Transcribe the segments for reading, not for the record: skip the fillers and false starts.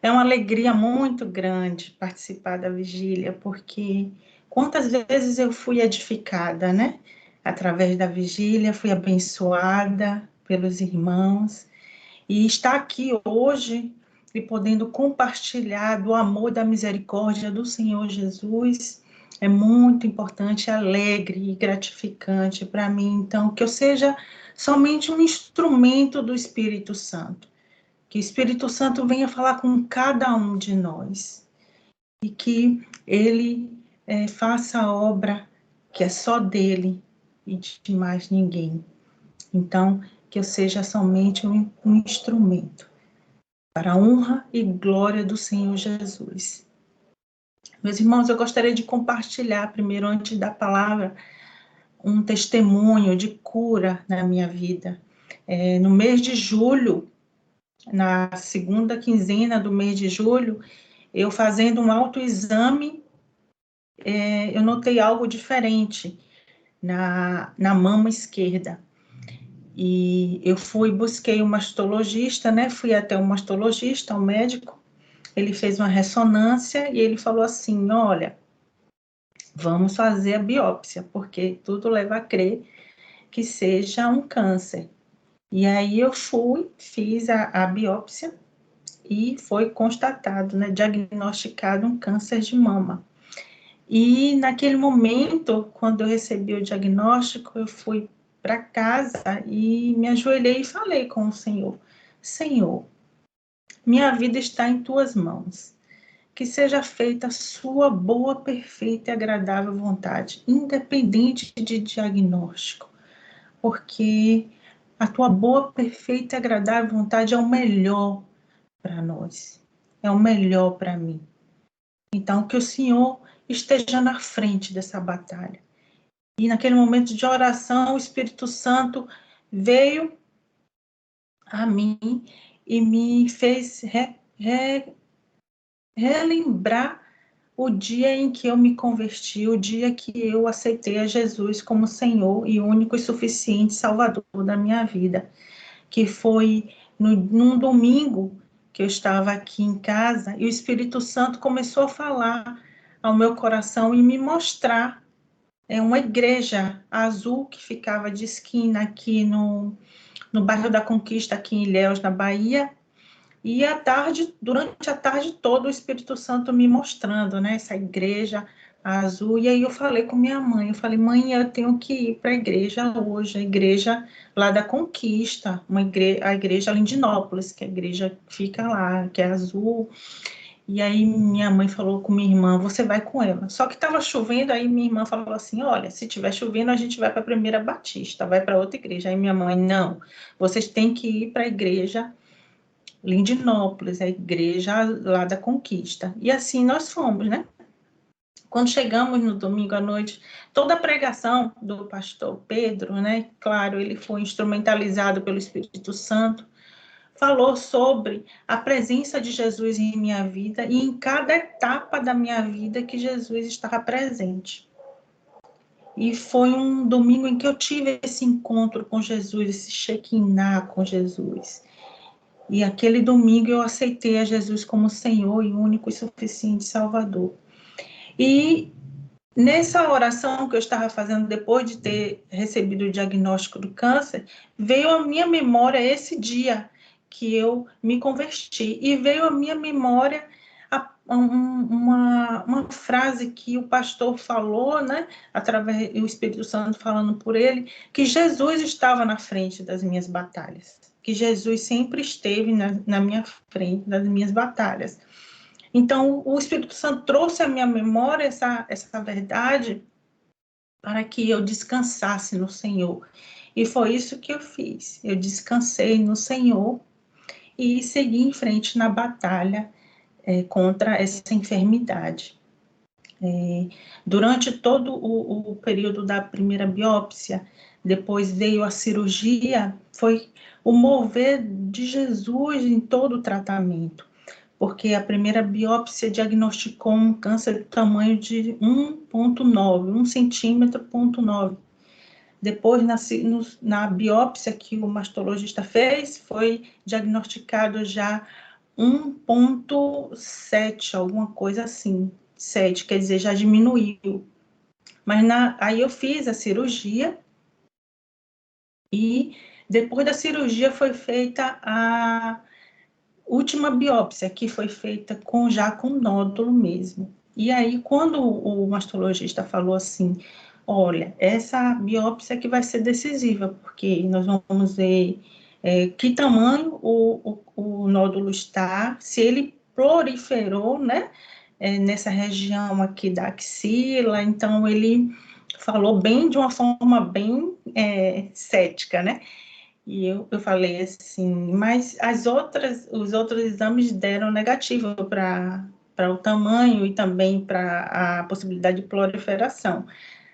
É uma alegria muito grande participar da vigília, porque quantas vezes eu fui edificada, né? Através da vigília, fui abençoada pelos irmãos, e estar aqui hoje e podendo compartilhar do amor, da misericórdia do Senhor Jesus é muito importante, alegre e gratificante para mim. Então, que eu seja somente um instrumento do Espírito Santo. Que o Espírito Santo venha falar com cada um de nós e que ele faça a obra que é só dele e de mais ninguém. Então, que eu seja somente um instrumento para a honra e glória do Senhor Jesus. Meus irmãos, eu gostaria de compartilhar, primeiro, antes da palavra, um testemunho de cura na minha vida. No mês de julho, na segunda quinzena do mês de julho, eu fazendo um autoexame, eu notei algo diferente na mama esquerda. E eu busquei um mastologista, né? Fui até um mastologista, um médico. Ele fez uma ressonância e ele falou assim: olha, vamos fazer a biópsia, porque tudo leva a crer que seja um câncer. E aí eu fiz a biópsia e foi constatado, né, diagnosticado um câncer de mama. E naquele momento, quando eu recebi o diagnóstico, eu fui para casa e me ajoelhei e falei com o Senhor: Senhor, minha vida está em tuas mãos. Que seja feita a sua boa, perfeita e agradável vontade, independente de diagnóstico, porque a tua boa, perfeita e agradável vontade é o melhor para nós, é o melhor para mim. Então, que o Senhor esteja na frente dessa batalha. E naquele momento de oração, o Espírito Santo veio a mim e me fez relembrar o dia em que eu me converti, o dia que eu aceitei a Jesus como Senhor e único e suficiente Salvador da minha vida, que foi num domingo que eu estava aqui em casa e o Espírito Santo começou a falar ao meu coração e me mostrar uma igreja azul que ficava de esquina aqui no bairro da Conquista, aqui em Ilhéus, na Bahia. E durante a tarde toda, o Espírito Santo me mostrando, né, essa igreja azul. E aí eu falei com minha mãe, eu falei: mãe, eu tenho que ir para a igreja hoje, a igreja lá da Conquista, a igreja Lindinópolis, que a igreja fica lá, que é azul. E aí minha mãe falou com minha irmã: você vai com ela. Só que estava chovendo, aí minha irmã falou assim: olha, se estiver chovendo, a gente vai para a Primeira Batista, vai para outra igreja. Aí minha mãe: não, vocês têm que ir para a igreja Lindinópolis, a igreja lá da Conquista. E assim nós fomos, né? Quando chegamos no domingo à noite, toda a pregação do pastor Pedro, né? Claro, ele foi instrumentalizado pelo Espírito Santo, falou sobre a presença de Jesus em minha vida e em cada etapa da minha vida que Jesus estava presente. E foi um domingo em que eu tive esse encontro com Jesus, esse Shekinah com Jesus. E aquele domingo eu aceitei a Jesus como Senhor e único e suficiente Salvador. E nessa oração que eu estava fazendo depois de ter recebido o diagnóstico do câncer, veio à minha memória esse dia que eu me converti. E veio à minha memória uma frase que o pastor falou, né, através do Espírito Santo falando por ele, que Jesus estava na frente das minhas batalhas, que Jesus sempre esteve na minha frente das minhas batalhas. Então, o Espírito Santo trouxe à minha memória essa verdade para que eu descansasse no Senhor. E foi isso que eu fiz. Eu descansei no Senhor e segui em frente na batalha contra essa enfermidade. Durante todo o período da primeira biópsia, depois veio a cirurgia, foi o mover de Jesus em todo o tratamento, porque a primeira biópsia diagnosticou um câncer do tamanho de 1,9, 1 centímetro, 1,9. Depois, na biópsia que o mastologista fez, foi diagnosticado já 1,7, alguma coisa assim. 7, quer dizer, já diminuiu. Mas aí eu fiz a cirurgia e depois da cirurgia foi feita a última biópsia, que foi feita já com nódulo mesmo. E aí, quando o mastologista falou assim, olha, essa biópsia que vai ser decisiva, porque nós vamos ver que tamanho o nódulo está, se ele proliferou, né, nessa região aqui da axila, então ele falou bem, de uma forma bem cética, né? E eu falei assim, mas os outros exames deram negativo para o tamanho e também para a possibilidade de proliferação.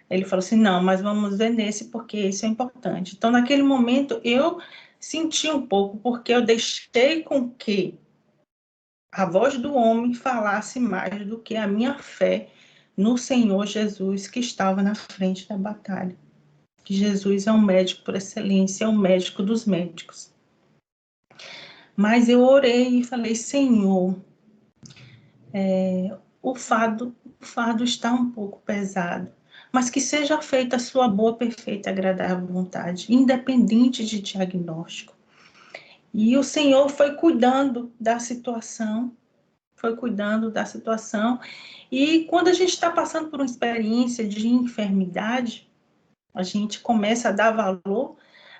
Ele falou assim, não, mas vamos ver nesse porque isso é importante. Então, naquele momento, eu senti um pouco, porque eu deixei com que a voz do homem falasse mais do que a minha fé no Senhor Jesus, que estava na frente da batalha. Que Jesus é um médico por excelência, é o médico dos médicos. Mas eu orei e falei, Senhor, o fardo está um pouco pesado, mas que seja feita a sua boa, perfeita e agradável vontade, independente de diagnóstico. E o Senhor foi cuidando da situação, e quando a gente está passando por uma experiência de enfermidade, a gente começa a dar valor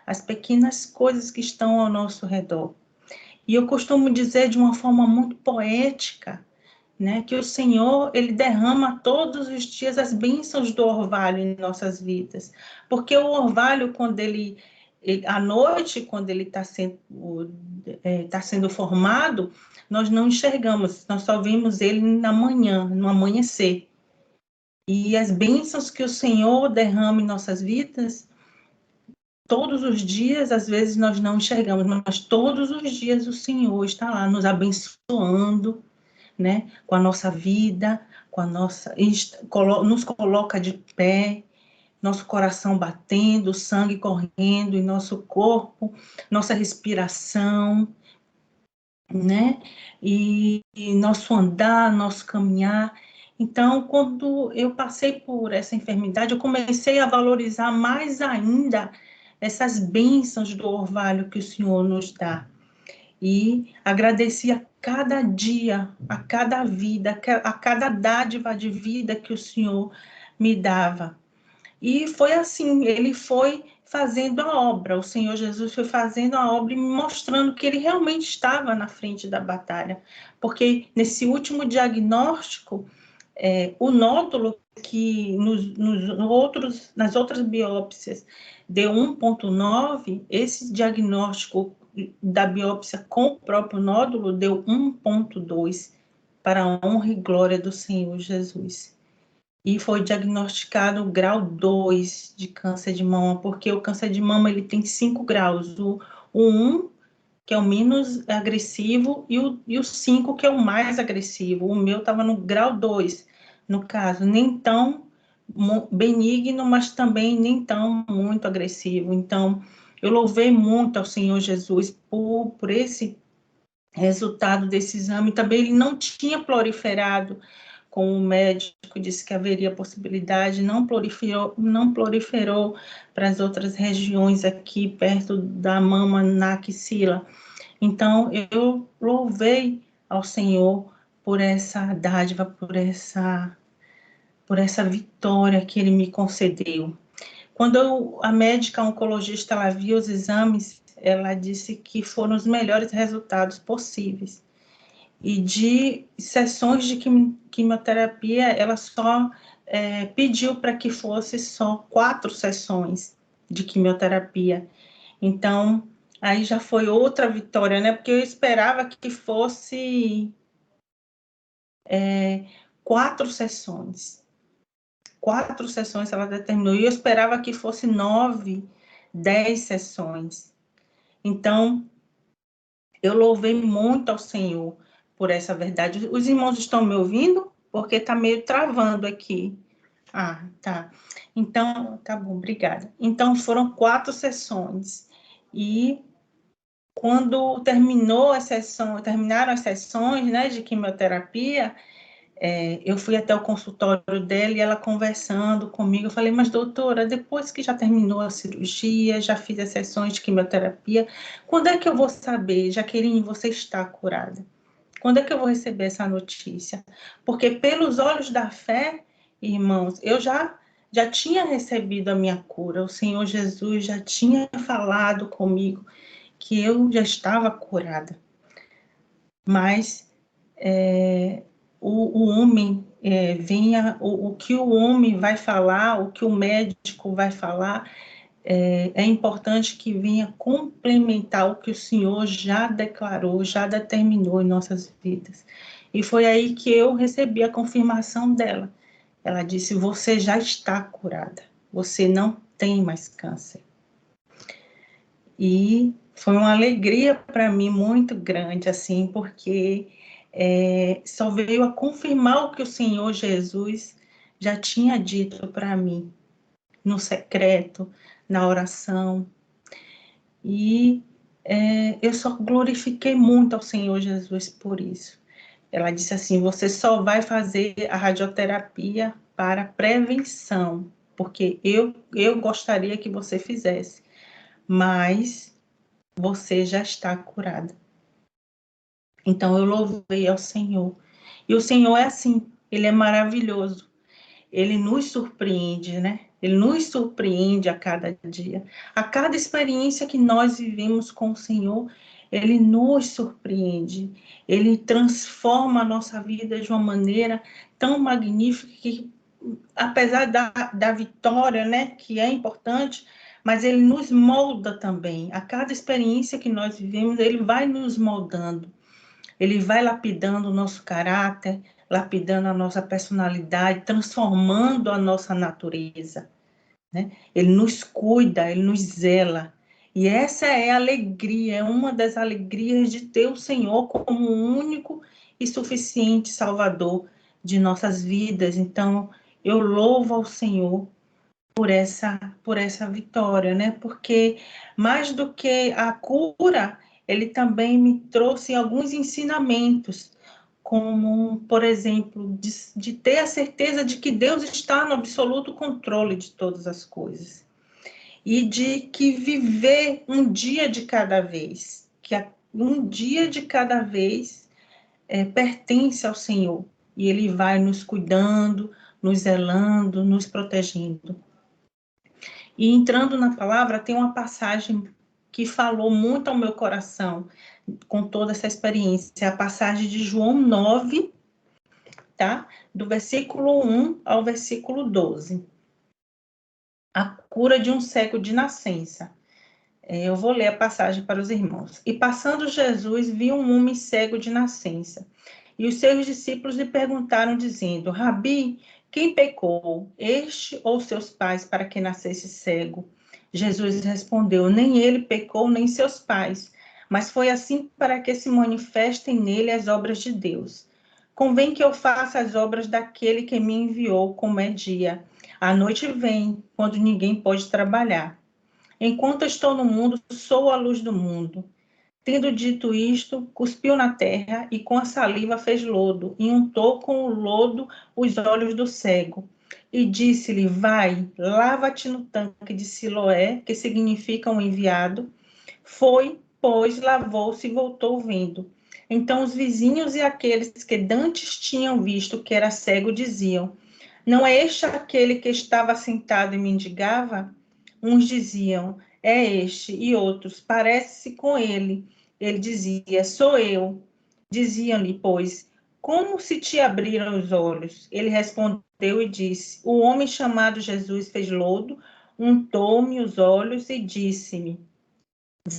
às pequenas coisas que estão ao nosso redor. E eu costumo dizer de uma forma muito poética, né, que o Senhor, ele derrama todos os dias as bênçãos do orvalho em nossas vidas. Porque o orvalho, quando à noite, quando ele está sendo formado, nós não enxergamos, nós só vemos ele na manhã, no amanhecer. E as bênçãos que o Senhor derrama em nossas vidas, todos os dias, às vezes nós não enxergamos, mas todos os dias o Senhor está lá nos abençoando, né, com a nossa vida, nos coloca de pé, nosso coração batendo, sangue correndo em nosso corpo, nossa respiração, né, e nosso andar, nosso caminhar. Então, quando eu passei por essa enfermidade, eu comecei a valorizar mais ainda essas bênçãos do orvalho que o Senhor nos dá. E agradeci a cada dia, a cada vida, a cada dádiva de vida que o Senhor me dava. E foi assim, ele foi fazendo a obra, o Senhor Jesus foi fazendo a obra e me mostrando que ele realmente estava na frente da batalha. Porque nesse último diagnóstico, o nódulo que nas outras biópsias deu 1,9, esse diagnóstico da biópsia com o próprio nódulo deu 1,2, para a honra e glória do Senhor Jesus. E foi diagnosticado o grau 2 de câncer de mama, porque o câncer de mama ele tem 5 graus, o 1, que é o menos agressivo, e o 5, que é o mais agressivo. O meu estava no grau 2, no caso, nem tão benigno, mas também nem tão muito agressivo. Então, eu louvei muito ao Senhor Jesus por esse resultado desse exame. Também ele não tinha proliferado, como o médico disse que haveria possibilidade, não proliferou para as outras regiões aqui perto da mama, na axila. Então, eu louvei ao Senhor por essa dádiva, por essa vitória que Ele me concedeu. Quando a médica oncologista ela viu os exames, ela disse que foram os melhores resultados possíveis. E de sessões de quimioterapia, ela só pediu para que fosse só 4 sessões de quimioterapia. Então, aí já foi outra vitória, né? Porque eu esperava que fosse 4 sessões. 4 sessões ela determinou. E eu esperava que fosse 9, 10 sessões. Então, eu louvei muito ao Senhor por essa verdade. Os irmãos estão me ouvindo? Porque está meio travando aqui. Ah, tá. Então, tá bom, obrigada. Então, foram 4 sessões. E quando terminaram as sessões, né, de quimioterapia, eu fui até o consultório dela e ela conversando comigo, eu falei, mas doutora, depois que já terminou a cirurgia, já fiz as sessões de quimioterapia, quando é que eu vou saber, Jaqueline, você está curada? Quando é que eu vou receber essa notícia? Porque pelos olhos da fé, irmãos, eu já tinha recebido a minha cura, o Senhor Jesus já tinha falado comigo que eu já estava curada. Mas o homem o que o homem vai falar, o que o médico vai falar, é importante que venha complementar o que o Senhor já declarou, já determinou em nossas vidas. E foi aí que eu recebi a confirmação dela. Ela disse: você já está curada, você não tem mais câncer. E foi uma alegria para mim muito grande, assim, porque só veio a confirmar o que o Senhor Jesus já tinha dito para mim, no secreto, na oração. E eu só glorifiquei muito ao Senhor Jesus por isso. Ela disse assim: você só vai fazer a radioterapia para prevenção, porque eu gostaria que você fizesse, mas você já está curada. Então eu louvei ao Senhor. E o Senhor é assim, Ele é maravilhoso. Ele nos surpreende, né? Ele nos surpreende a cada dia. A cada experiência que nós vivemos com o Senhor, Ele nos surpreende. Ele transforma a nossa vida de uma maneira tão magnífica que, apesar da vitória, né, que é importante, mas Ele nos molda também. A cada experiência que nós vivemos, Ele vai nos moldando. Ele vai lapidando o nosso caráter, lapidando a nossa personalidade, transformando a nossa natureza, né? Ele nos cuida, ele nos zela. E essa é a alegria, é uma das alegrias de ter o Senhor como o único e suficiente Salvador de nossas vidas. Então, eu louvo ao Senhor por essa vitória, né? Porque mais do que a cura, ele também me trouxe alguns ensinamentos, como, por exemplo, de ter a certeza de que Deus está no absoluto controle de todas as coisas. E de que viver um dia de cada vez, um dia de cada vez pertence ao Senhor. E Ele vai nos cuidando, nos zelando, nos protegendo. E entrando na palavra, tem uma passagem que falou muito ao meu coração com toda essa experiência, a passagem de João 9, tá? Do versículo 1 ao versículo 12. A cura de um cego de nascença. Eu vou ler a passagem para os irmãos. E passando Jesus, viu um homem cego de nascença. E os seus discípulos lhe perguntaram, dizendo: Rabi, quem pecou, este ou seus pais, para que nascesse cego? Jesus respondeu: nem ele pecou, nem seus pais, mas foi assim para que se manifestem nele as obras de Deus. Convém que eu faça as obras daquele que me enviou, como é dia. A noite vem, quando ninguém pode trabalhar. Enquanto estou no mundo, sou a luz do mundo. Tendo dito isto, cuspiu na terra e com a saliva fez lodo, e untou com o lodo os olhos do cego. E disse-lhe: vai, lava-te no tanque de Siloé, que significa um enviado. Foi, pois, lavou-se e voltou vendo. Então os vizinhos e aqueles que dantes tinham visto que era cego diziam: não é este aquele que estava sentado e mendigava? Uns diziam: é este, e outros: parece-se com ele. Ele dizia: sou eu. Diziam-lhe, pois, como se te abriram os olhos? Ele respondeu e disse: o homem chamado Jesus fez lodo, untou-me os olhos e disse-me: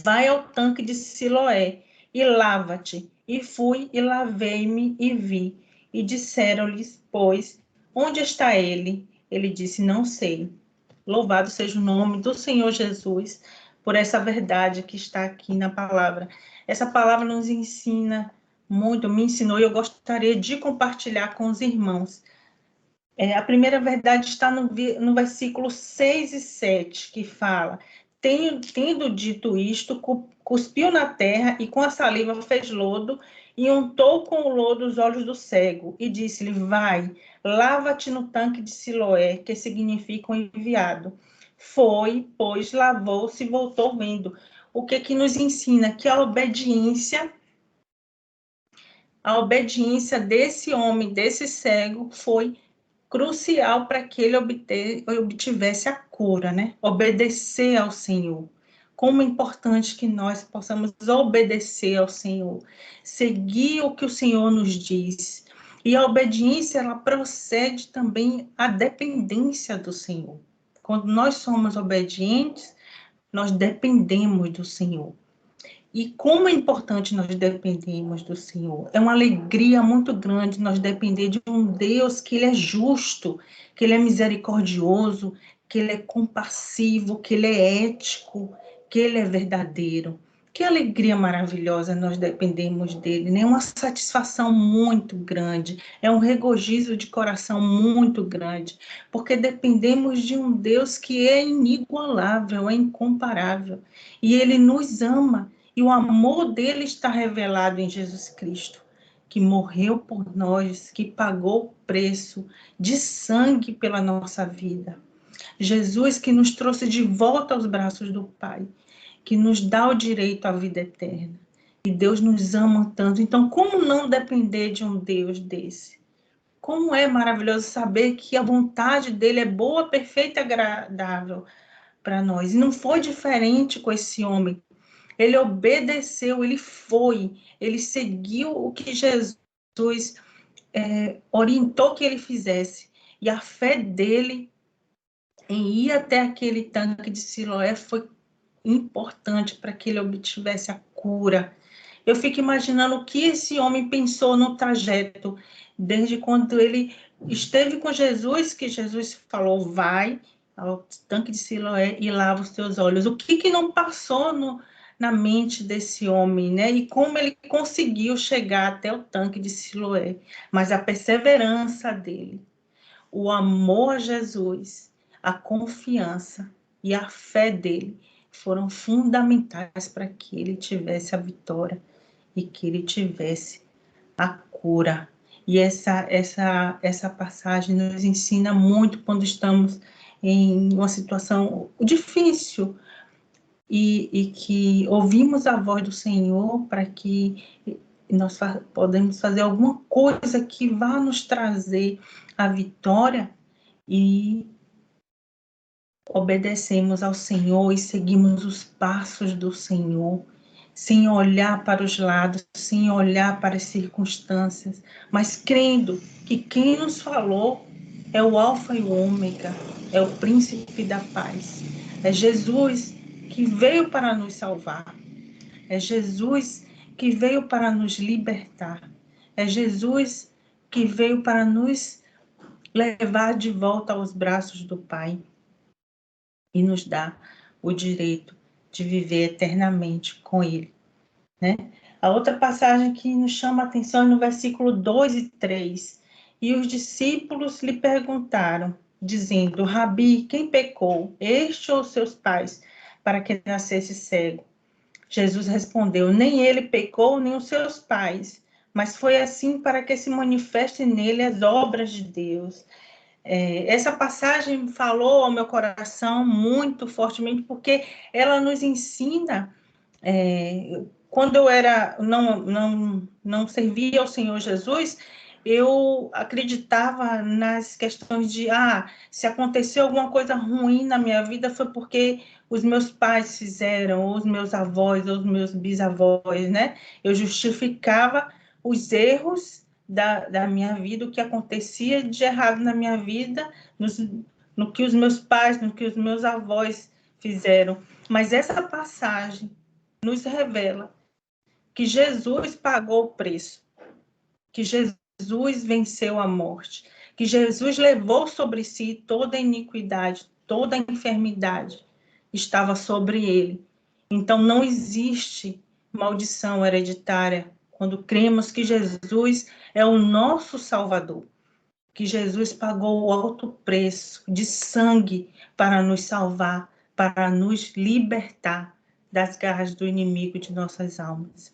vai ao tanque de Siloé e lava-te. E fui e lavei-me e vi. E disseram-lhes, pois, onde está ele? Ele disse: não sei. Louvado seja o nome do Senhor Jesus por essa verdade que está aqui na palavra. Essa palavra nos ensina muito, me ensinou e eu gostaria de compartilhar com os irmãos. A primeira verdade está no versículo 6 e 7, que fala: tendo dito isto, cuspiu na terra e com a saliva fez lodo e untou com o lodo os olhos do cego e disse-lhe: vai, lava-te no tanque de Siloé, que significa o enviado. Foi, pois, lavou-se e voltou vendo. O que nos ensina? Que a obediência desse homem, desse cego, foi crucial para que ele obtivesse a cura, né? Obedecer ao Senhor. Como é importante que nós possamos obedecer ao Senhor, seguir o que o Senhor nos diz. E a obediência, ela procede também à dependência do Senhor. Quando nós somos obedientes, nós dependemos do Senhor. E como é importante nós dependermos do Senhor. É uma alegria muito grande nós depender de um Deus que Ele é justo, que Ele é misericordioso, que Ele é compassivo, que Ele é ético, que Ele é verdadeiro. Que alegria maravilhosa nós dependemos dEle, né? Uma satisfação muito grande, é um regozijo de coração muito grande, porque dependemos de um Deus que é inigualável, é incomparável, e Ele nos ama. E o amor dele está revelado em Jesus Cristo, que morreu por nós, que pagou o preço de sangue pela nossa vida. Jesus que nos trouxe de volta aos braços do Pai, que nos dá o direito à vida eterna. E Deus nos ama tanto. Então, como não depender de um Deus desse? Como é maravilhoso saber que a vontade dele é boa, perfeita e agradável para nós. E não foi diferente com esse homem. Ele obedeceu, ele seguiu o que Jesus orientou que ele fizesse. E a fé dele em ir até aquele tanque de Siloé foi importante para que ele obtivesse a cura. Eu fico imaginando o que esse homem pensou no trajeto, desde quando ele esteve com Jesus, que Jesus falou, vai ao tanque de Siloé e lava os teus olhos. O que não passou na mente desse homem, né? E como ele conseguiu chegar até o tanque de Siloé. Mas a perseverança dele, o amor a Jesus, a confiança e a fé dele foram fundamentais para que ele tivesse a vitória e que ele tivesse a cura. E essa passagem nos ensina muito quando estamos em uma situação difícil e que ouvimos a voz do Senhor para que nós podemos fazer alguma coisa que vá nos trazer a vitória e obedecemos ao Senhor e seguimos os passos do Senhor, sem olhar para os lados, sem olhar para as circunstâncias, mas crendo que quem nos falou é o Alfa e o Ômega, é o Príncipe da Paz, é Jesus que veio para nos salvar, é Jesus que veio para nos libertar, é Jesus que veio para nos levar de volta aos braços do Pai e nos dá o direito de viver eternamente com Ele, né? A outra passagem que nos chama a atenção é no versículo 2 e 3. E os discípulos lhe perguntaram, dizendo, Rabi, quem pecou, este ou seus pais, para que nascesse cego? Jesus respondeu, nem ele pecou, nem os seus pais, mas foi assim para que se manifestem nele as obras de Deus. Essa passagem falou ao meu coração muito fortemente, porque ela nos ensina, quando eu não servia ao Senhor Jesus, eu acreditava nas questões de, se aconteceu alguma coisa ruim na minha vida foi porque os meus pais fizeram, ou os meus avós, ou os meus bisavós, né? Eu justificava os erros da minha vida, o que acontecia de errado na minha vida, no que os meus pais, no que os meus avós fizeram. Mas essa passagem nos revela que Jesus pagou o preço, que Jesus venceu a morte, que Jesus levou sobre si toda a iniquidade, toda a enfermidade estava sobre ele. Então não existe maldição hereditária quando cremos que Jesus é o nosso Salvador, que Jesus pagou o alto preço de sangue para nos salvar, para nos libertar. das garras do inimigo de nossas almas.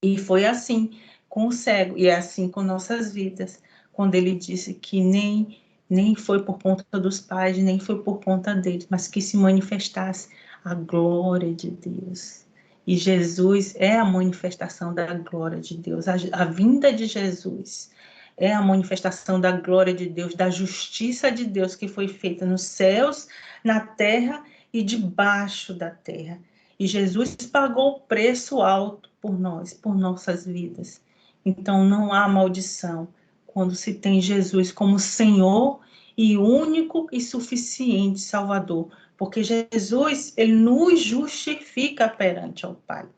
E foi assim com o cego, e é assim com nossas vidas, quando ele disse que nem foi por conta dos pais, nem foi por conta deles, mas que se manifestasse a glória de Deus. E Jesus é a manifestação da glória de Deus, a vinda de Jesus é a manifestação da glória de Deus, da justiça de Deus que foi feita nos céus, na terra e debaixo da terra. E Jesus pagou o preço alto por nós, por nossas vidas. Então não há maldição quando se tem Jesus como Senhor e único e suficiente Salvador, porque Jesus, ele nos justifica perante ao Pai.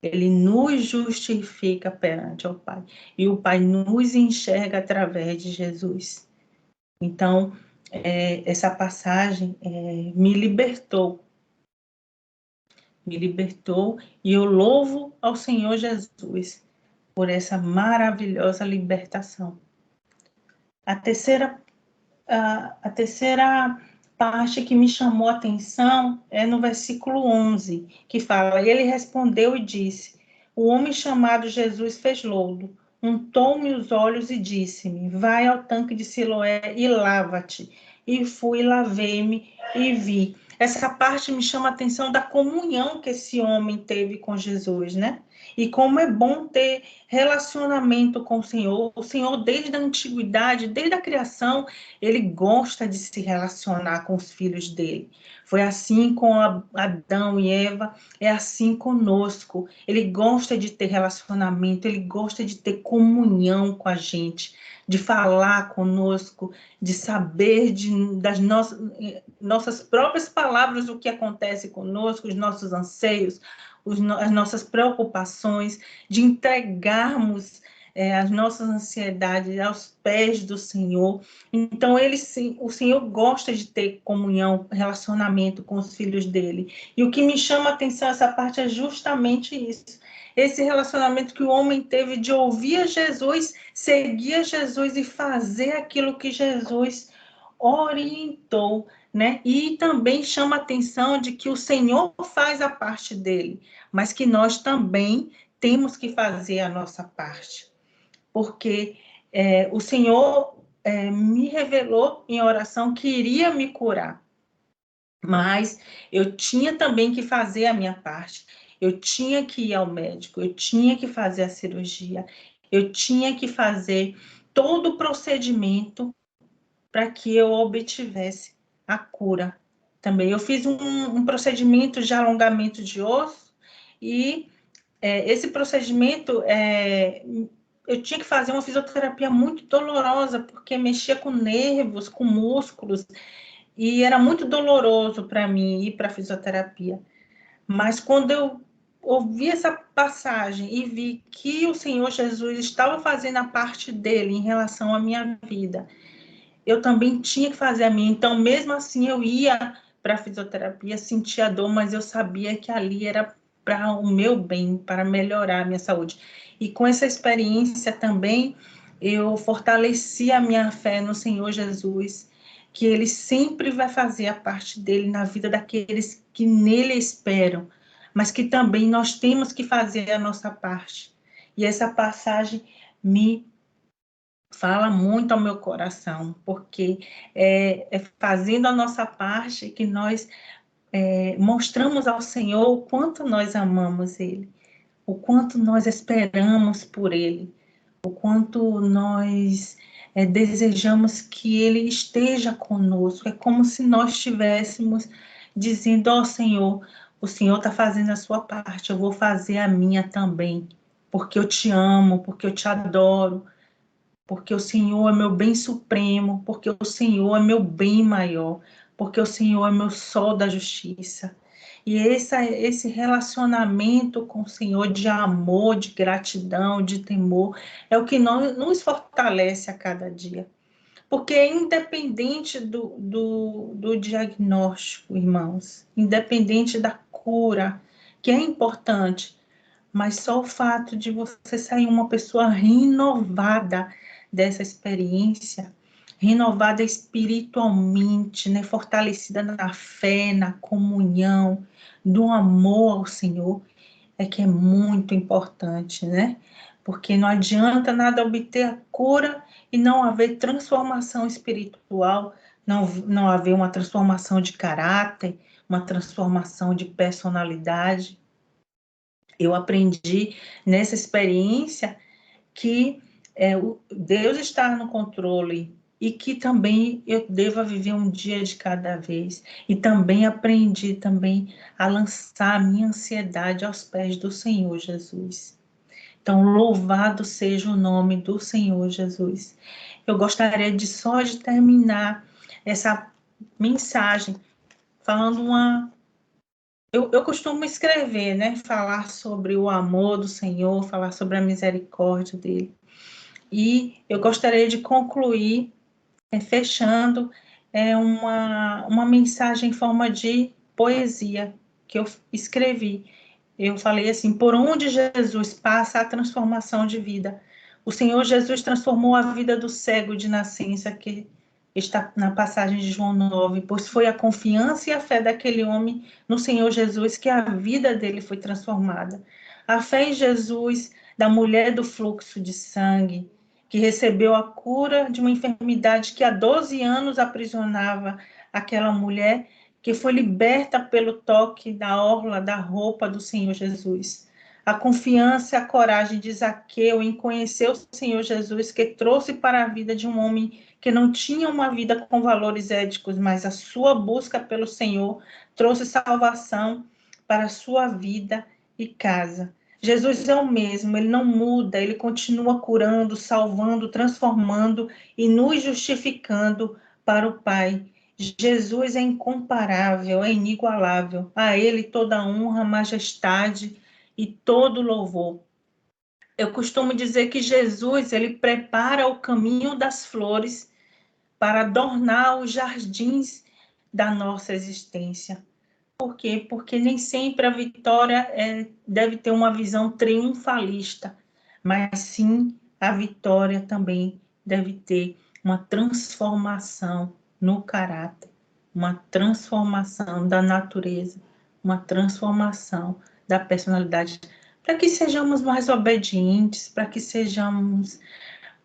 Ele nos justifica perante ao Pai. E o Pai nos enxerga através de Jesus. Então, essa passagem me libertou e eu louvo ao Senhor Jesus por essa maravilhosa libertação. A terceira parte que me chamou a atenção é no versículo 11, que fala: ele respondeu e disse: o homem chamado Jesus fez lodo, untou-me os olhos e disse-me: vai ao tanque de Siloé e lava-te. E fui, lavei-me e vi. Essa parte me chama a atenção da comunhão que esse homem teve com Jesus, né? E como é bom ter relacionamento com o Senhor. O Senhor, desde a antiguidade, desde a criação, ele gosta de se relacionar com os filhos dele. Foi assim com Adão e Eva, é assim conosco. Ele gosta de ter relacionamento, ele gosta de ter comunhão com a gente, de falar conosco, de saber das nossas próprias palavras o que acontece conosco, os nossos anseios, as nossas preocupações, de entregarmos as nossas ansiedades aos pés do Senhor. Então, o Senhor gosta de ter comunhão, relacionamento com os filhos dele. E o que me chama a atenção essa parte é justamente isso. Esse relacionamento que o homem teve de ouvir Jesus, seguir Jesus e fazer aquilo que Jesus orientou, né? E também chama a atenção de que o Senhor faz a parte dele, mas que nós também temos que fazer a nossa parte. Porque o Senhor me revelou em oração que iria me curar, mas eu tinha também que fazer a minha parte. Eu tinha que ir ao médico, eu tinha que fazer a cirurgia, eu tinha que fazer todo o procedimento para que eu obtivesse a cura. Também eu fiz um procedimento de alongamento de osso e esse procedimento eu tinha que fazer uma fisioterapia muito dolorosa, porque mexia com nervos, com músculos, e era muito doloroso para mim ir para a fisioterapia. Mas quando eu ouvi essa passagem e vi que o Senhor Jesus estava fazendo a parte dele em relação à minha vida, eu também tinha que fazer a minha. Então, mesmo assim, eu ia para a fisioterapia, sentia dor, mas eu sabia que ali era para o meu bem, para melhorar a minha saúde. E com essa experiência também, eu fortaleci a minha fé no Senhor Jesus, que Ele sempre vai fazer a parte dele na vida daqueles que nele esperam, mas que também nós temos que fazer a nossa parte. E essa passagem me fala muito ao meu coração, porque é fazendo a nossa parte que nós mostramos ao Senhor o quanto nós amamos Ele, o quanto nós esperamos por Ele, o quanto nós desejamos que Ele esteja conosco. É como se nós estivéssemos dizendo: ó Senhor, o Senhor está fazendo a sua parte, eu vou fazer a minha também, porque eu te amo, porque eu te adoro, porque o Senhor é meu bem supremo, porque o Senhor é meu bem maior, porque o Senhor é meu sol da justiça. E esse relacionamento com o Senhor de amor, de gratidão, de temor, é o que nos fortalece a cada dia. Porque independente do diagnóstico, irmãos, independente da cura, que é importante, mas só o fato de você sair uma pessoa renovada dessa experiência, renovada espiritualmente, né, fortalecida na fé, na comunhão, do amor ao Senhor, é que é muito importante, né? Porque não adianta nada obter a cura e não haver transformação espiritual, não haver uma transformação de caráter, uma transformação de personalidade. Eu aprendi nessa experiência que Deus está no controle e que também eu devo viver um dia de cada vez. E também aprendi também a lançar a minha ansiedade aos pés do Senhor Jesus. Então, louvado seja o nome do Senhor Jesus. Eu gostaria de terminar essa mensagem falando uma. Eu costumo escrever, né? Falar sobre o amor do Senhor, falar sobre a misericórdia dele. E eu gostaria de concluir fechando uma mensagem em forma de poesia que eu escrevi. Eu falei assim: por onde Jesus passa a transformação de vida. O Senhor Jesus transformou a vida do cego de nascença, que está na passagem de João 9, pois foi a confiança e a fé daquele homem no Senhor Jesus que a vida dele foi transformada. A fé em Jesus da mulher do fluxo de sangue, que recebeu a cura de uma enfermidade que há 12 anos aprisionava aquela mulher, que foi liberta pelo toque da orla da roupa do Senhor Jesus. A confiança e a coragem de Zaqueu em conhecer o Senhor Jesus, que trouxe para a vida de um homem que não tinha uma vida com valores éticos, mas a sua busca pelo Senhor trouxe salvação para a sua vida e casa. Jesus é o mesmo, ele não muda, ele continua curando, salvando, transformando e nos justificando para o Pai. Jesus é incomparável, é inigualável. A ele toda honra, majestade e todo louvor. Eu costumo dizer que Jesus, ele prepara o caminho das flores para adornar os jardins da nossa existência. Por quê? Porque nem sempre a vitória deve ter uma visão triunfalista, mas sim a vitória também deve ter uma transformação no caráter, uma transformação da natureza, uma transformação da personalidade, para que sejamos mais obedientes, para que sejamos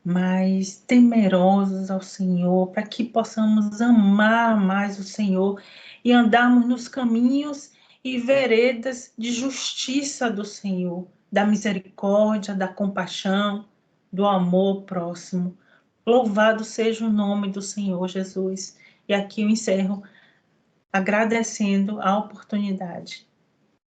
mais temerosos ao Senhor, para que possamos amar mais o Senhor e andarmos nos caminhos e veredas de justiça do Senhor, da misericórdia, da compaixão, do amor próximo. Louvado seja o nome do Senhor Jesus. E aqui eu encerro agradecendo a oportunidade.